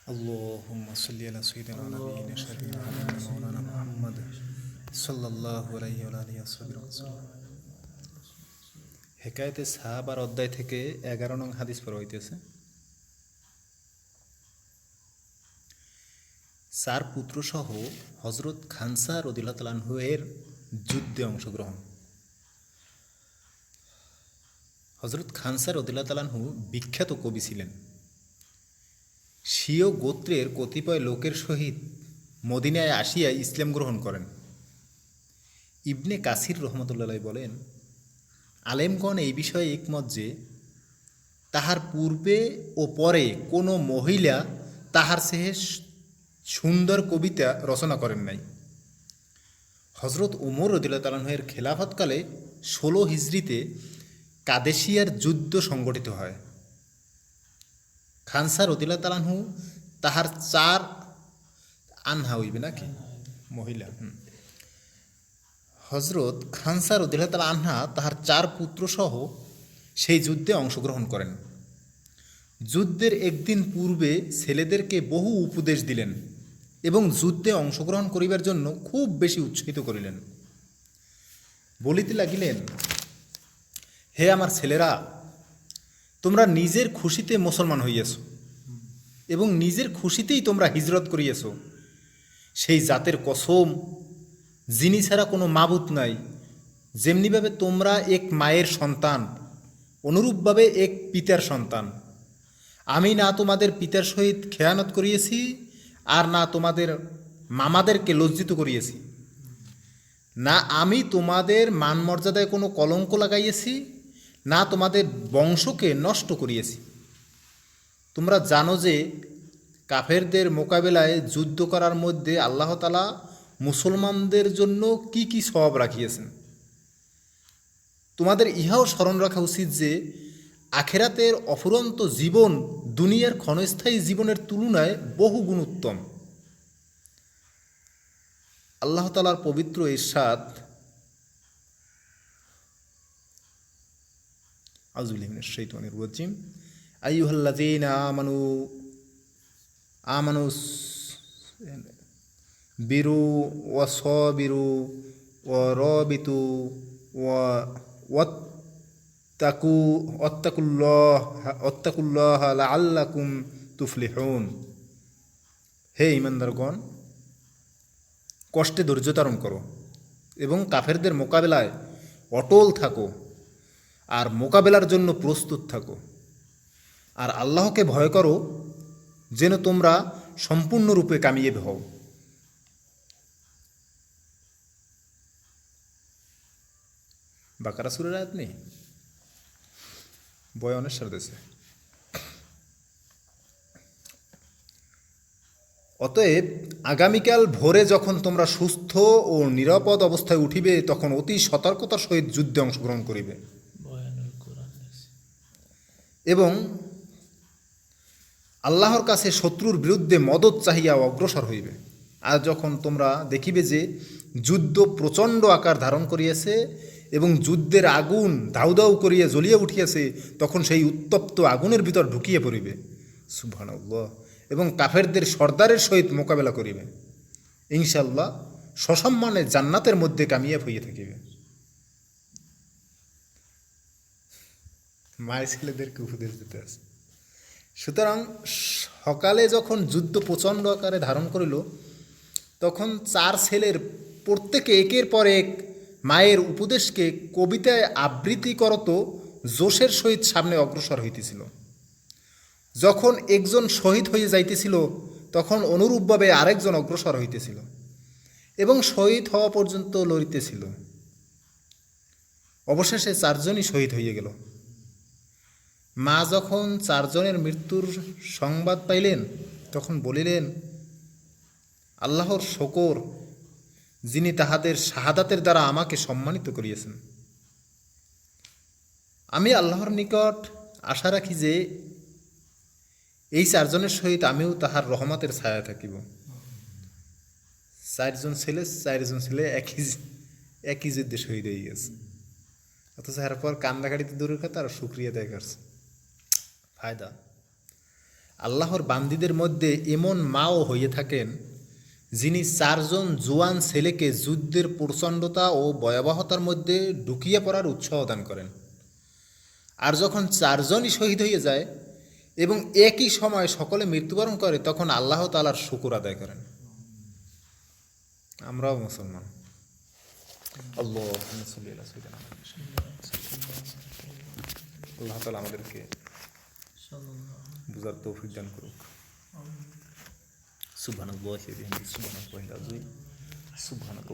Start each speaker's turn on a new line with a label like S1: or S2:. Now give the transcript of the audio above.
S1: اللهم صل على سيدنا نبينا شفيعنا حبيبنا مولانا محمد সাল্লাল্লাহু আলাইহি ওয়া আলিহি ওয়াসাল্লাম। হেকায়েতে সাহাবার অধ্যায় থেকে 11 নং হাদিস পড়া হইতেছে। 4 পুত্র সহ হযরত খানসা রাদিয়াল্লাহু তাআলা আনহু এর যুদ্ধে অংশগ্রহণ। হযরত খানসা রাদিয়াল্লাহু তাআলা আনহু বিখ্যাত কবি ছিলেন। স্বীয় গোত্রের কতিপয় লোকের সহিত মদিনায় আসিয়া ইসলাম গ্রহণ করেন। ইবনে কাসির রহমতুল্লাহ বলেন, আলেমগণ এই বিষয়ে একমত যে তাহার পূর্বে ও পরে কোনো মহিলা তাহার চেয়ে সুন্দর কবিতা রচনা করেন নাই। হজরত উমর রাদিয়াল্লাহু তাআলা আনহু এর খেলাফতকালে 16 হিজরিতে কাদেশিয়ার যুদ্ধ সংগঠিত হয়। খানসা রাদিয়াল্লাহু তাআলা আনহু তাহার 4 আনহা হইবে নাকি মহিলা হজরত খানসা রাদিয়াল্লাহু তাআলা আনহা তাহার 4 পুত্র সহ সেই যুদ্ধে অংশগ্রহণ করেন। যুদ্ধের একদিন পূর্বে ছেলেদেরকে বহু উপদেশ দিলেন এবং যুদ্ধে অংশগ্রহণ করিবার জন্য খুব বেশি উৎসাহিত করিলেন। বলিতে লাগিলেন, হে আমার ছেলেরা, তোমরা নিজের খুশিতে মুসলমান হইয়াছ এবং নিজের খুশিতেই তোমরা হিজরত করিয়াছ। সেই জাতের কসম যিনি ছাড়া কোনো মাবুদ নাই, যেমনিভাবে তোমরা এক মায়ের সন্তান, অনুরূপভাবে এক পিতার সন্তান। আমি না তোমাদের পিতার সহিত খেয়ানত করিয়েছি, আর না তোমাদের মামাদেরকে লজ্জিত করিয়েছি। না আমি তোমাদের মান মর্যাদায় কোনো কলঙ্ক লাগাইয়েছি, না তোমাদের বংশকে নষ্ট করিয়েছি। তোমরা জানো যে কাফেরদের মোকাবেলায় যুদ্ধ করার মধ্যে আল্লাহ তাআলা মুসলমানদের জন্য কি কি সওয়াব রাখিয়েছেন। তোমাদের ইহাও স্মরণ রাখা উচিত যে আখেরাতের অফুরন্ত জীবন দুনিয়ার ক্ষণস্থায়ী জীবনের তুলনায় বহু গুণ উত্তম। আল্লাহ তাআলার পবিত্র ইরশাদ, আউযু বিল্লাহি মিনাশ শাইতানির রাজিম, আইয়ুহাল্লাযীনা আমানু বিরু ওয়া সাবিরু ওয়া রাবিতু ওয়াত্তাকুল্লাহ লাআল্লাকুম তুফলিহুন। হে ঈমানদারগণ, কষ্টে ধৈর্য ধারণ করো এবং কাফেরদের মোকাবেলায় অটল থাকো আর মোকাবেলার জন্য প্রস্তুত থাকো। আর আল্লাহকে ভয় করো যেন তোমরা সম্পূর্ণরূপে কামিয়াব হও। বাকারা সূরার আয়াত নেই, বয়ানের সারদেছে। অতএব আগামীকাল ভোরে যখন তোমরা সুস্থ ও নিরাপদ অবস্থায় উঠিবে, তখন অতি সতর্কতার সহিত যুদ্ধে অংশগ্রহণ করিবে এবং আল্লাহর কাছে শত্রুর বিরুদ্ধে মদত চাহিয়া অগ্রসর হইবে। আর যখন তোমরা দেখিবে যে যুদ্ধ প্রচণ্ড আকার ধারণ করিয়াছে এবং যুদ্ধের আগুন দাউ দাউ করিয়া জ্বলিয়া উঠিয়াছে, তখন সেই উত্তপ্ত আগুনের ভিতর ঢুকিয়ে পড়িবে, সুবহানাল্লাহ, এবং কাফেরদের সর্দারের সহিত মোকাবেলা করিবে। ইনশাআল্লাহ সসম্মানে জান্নাতের মধ্যে কামিয়াব হইয়া থাকিবে। মায়ের ছেলেদেরকে উপদেশ দিতে আছে। সুতরাং সকালে যখন যুদ্ধ প্রচণ্ড আকারে ধারণ করিল, তখন 4 ছেলের প্রত্যেকে একের পর এক মায়ের উপদেশকে কবিতায় আবৃত্তি করত জোশের সহিত সামনে অগ্রসর হইতেছিল। যখন একজন শহীদ হয়ে যাইতেছিল, তখন অনুরূপভাবে আরেকজন অগ্রসর হইতেছিল এবং শহীদ হওয়া পর্যন্ত লড়িতেছিল। অবশেষে 4 জনই শহীদ হইয়া গেল। মা যখন 4 জনের মৃত্যুর সংবাদ পাইলেন, তখন বলিলেন, আল্লাহর শকর, যিনি তাহাদের শাহাদাতের দ্বারা আমাকে সম্মানিত করিয়েছেন। আমি আল্লাহর নিকট আশা রাখি যে এই 4 জনের সহিত আমিও তাহার রহমতের ছায়া থাকিব। 4 জন ছেলে একই যুদ্ধে শহীদ হয়ে গেছে, অথচ এরপর কান্দাকাটিতে দূরের কথা আর শুক্রিয়া দেয় করছে ফায়দা। আল্লাহর বান্দীদের মধ্যে এমন মাও হয়ে থাকেন যিনি 4 জন জোয়ান ছেলেকে যুদ্ধের প্রচণ্ডতা ও ভয়াবহতার মধ্যে ঢুকিয়ে পড়ার উৎসাহ দান করেন। আর যখন 4 জনই শহীদ হয়ে যায় এবং একই সময় সকলে মৃত্যুবরণ করে, তখন আল্লাহ তাআলার শুকর আদায় করেন। আমরাও মুসলমান। আল্লাহুম্মা সাল্লি আলা সাইয়্যিদিনা মুহাম্মাদ। আল্লাহ তাআলা আমাদেরকে বুঝার তৌফিক দান করুক। সুবহানাল্লাহি ওয়া বিহামদিহি, সুবহানাল্লাহিল আযীম, সুবহানাল্লাহ।